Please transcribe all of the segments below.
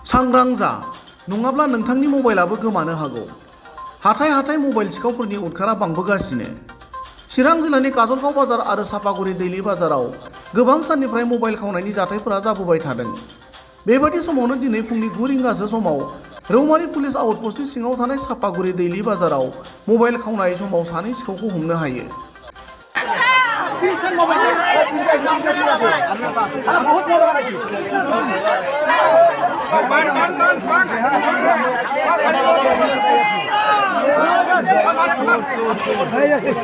सांग्रां जा नङाब्ला नोंथांनि मबाइलाबो गोमानो हागौ। हाथाय मबाइल सिखावफोरनि उदखारा बांबोगासिनो। चिरां जिल्लानि काजलगाव बाजार आरो सापागुरि दैलि बाजाराव गोबां साननिफ्राय मबाइल खावनायनि जाथायफोरा जाबोबाय थादों। बेबादि समावनो दिनै फुंनि 9 रिंगासो समाव रौमारि पुलिस आउटपस्टनि सिङाव थानाय सापागुरि दैलि बाजाराव मबाइल खावनाय समाव सानै सिखावखौ हमनो हायो।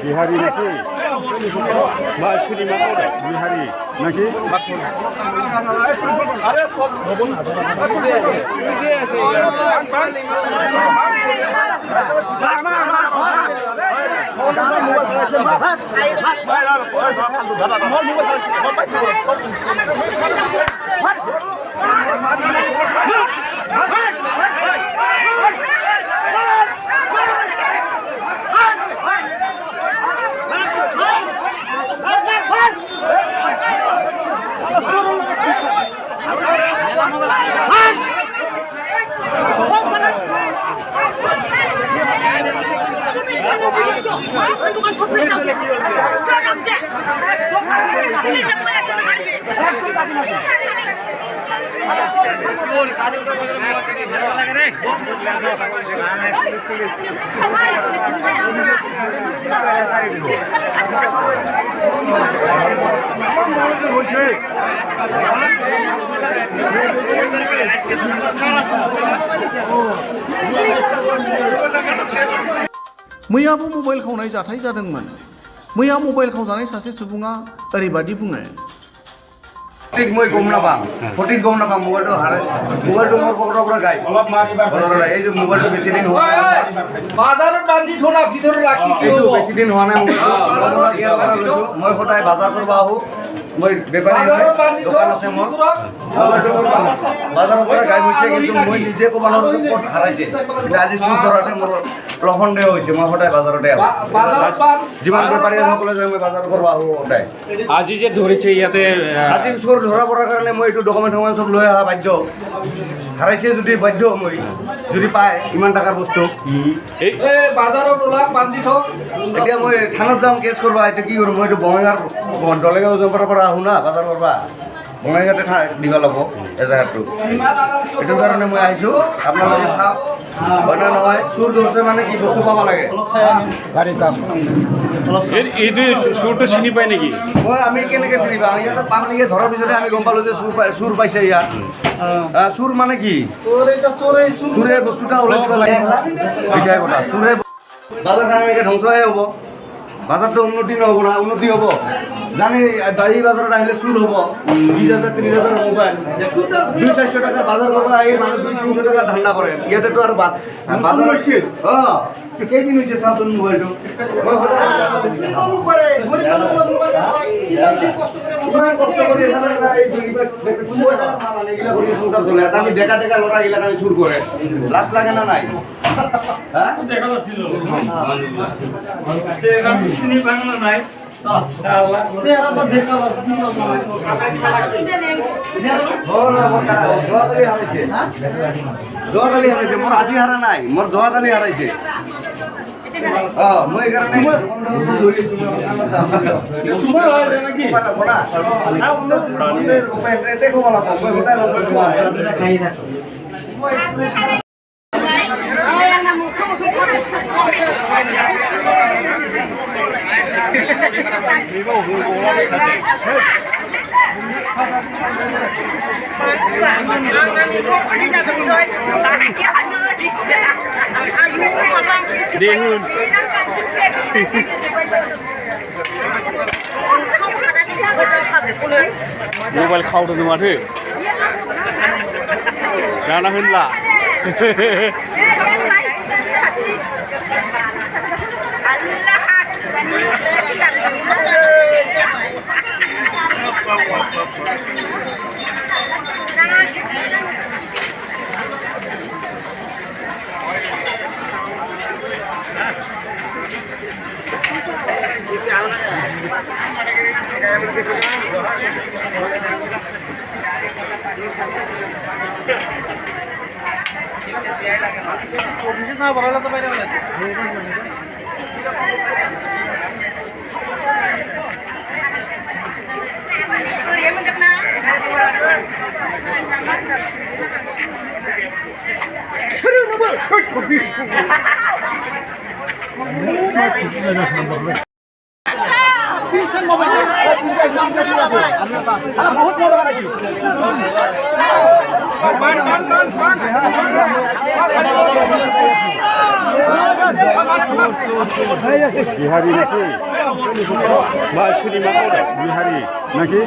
बिहारी नाকি बिहारी नाকি আরে সব ভবন मैयाबो मबाइल खावनाय जाथाय जादोंमोन। मैया मबाइल खावजानाय सासे सुबुङा ओरैबादि बुङो। ঠিক মই গম নাপাম সঠিক গম নাপাম মোবাইলটো মোবাইলটো মোৰ পকেটৰ পৰা গাই বজাৰত এই যে মোবাইলটো বেছি দিন হোৱা নাই বাজাৰত বান্ধি থোৱা ভিতৰত ৰাখি এইটো বেছি দিন হোৱা নাই মোবাইলটো মই সদায় বজাৰ কৰিব আহোঁ মই বেপাৰী দোকান আছে মোৰ বাজাৰৰ পৰা গাই গৈছে কিন্তু মই নিজে ক'ব নোৱাৰোঁ ক'ত হাৰাইছে আজি চুৰ ধৰাতে মোৰ সন্দেহ হৈছে মই সদায় বাজাৰতে আহোঁ যিমান বেপাৰীসকলে যায় মই বজাৰ কৰিব আহোঁ সদায় আজি যে ধৰিছে ইয়াতে আজি চোৰ ধৰা পৰাৰ কাৰণে মই এইটো ডকুমেণ্ট চব লৈ অহা বাধ্য হাৰাইছে যদি বাধ্য মই যদি পায় ইমান টকাৰ বস্তু বাজাৰত ওলাক বান্ধি থওক এতিয়া মই থানাত যাম কেছ কৰিব এতিয়া কি কৰোঁ মই এইটো বঙাইগাঁও দলেগাঁও জম্পাৰৰ পৰা আহোঁ না বাজাৰৰ পৰা বঙাইগাঁৱতে দিব ল'ব এজাহাৰটো এইটোৰ কাৰণে মই আহিছোঁ আপোনালোকে চাওক হয় না নহয় চুৰ ধৰিছে মানে কি বস্তু পাব লাগে এইটো চুৰটো চিনি পায় নেকি মই আমি কেনেকৈ চিনি পাওঁ ইয়াতে পাব্লিকে ধৰাৰ পিছতে আমি গম পালোঁ যে চুৰ পাইছে ইয়াত চুৰ মানে কি চুৰে বস্তুটা ওলাই দিব লাগে এতিয়াই কথা চুৰে বাজাৰখন এনেকৈ ধ্বংসহে হ'ব বাজাৰটো উন্নতি নহ'ব না উন্নতি হ'ব জানি দায়ী বাজাৰত আহিলে চুৰ হ'ব 20,000 30,000 মোবাইল 200-400 টকাৰ বাজাৰ কৰিব আহি মানুহ 200-300 টকা ধান্দা কৰে ইয়াতেতো আৰু বাজাৰ হৈছে কেইদিন হৈছে চাওঁচোন মোবাইলটো ইমান কষ্ট কৰি সংসাৰ চলে আমি ডেকা ল'ৰাগিলাক আমি চুৰ কৰে লাজ লাগে না নাই চিনি পাং না নাই যোৱাকালি হাৰাইছে মোৰ আজি হাৰা নাই মোৰ যোৱাকালি হাৰাইছে মই এইকাৰণে দেখুন मबाइल खावदों माथो जाना होनला বিহারি নাকি বা শুনি মাথা বিহারি নাকি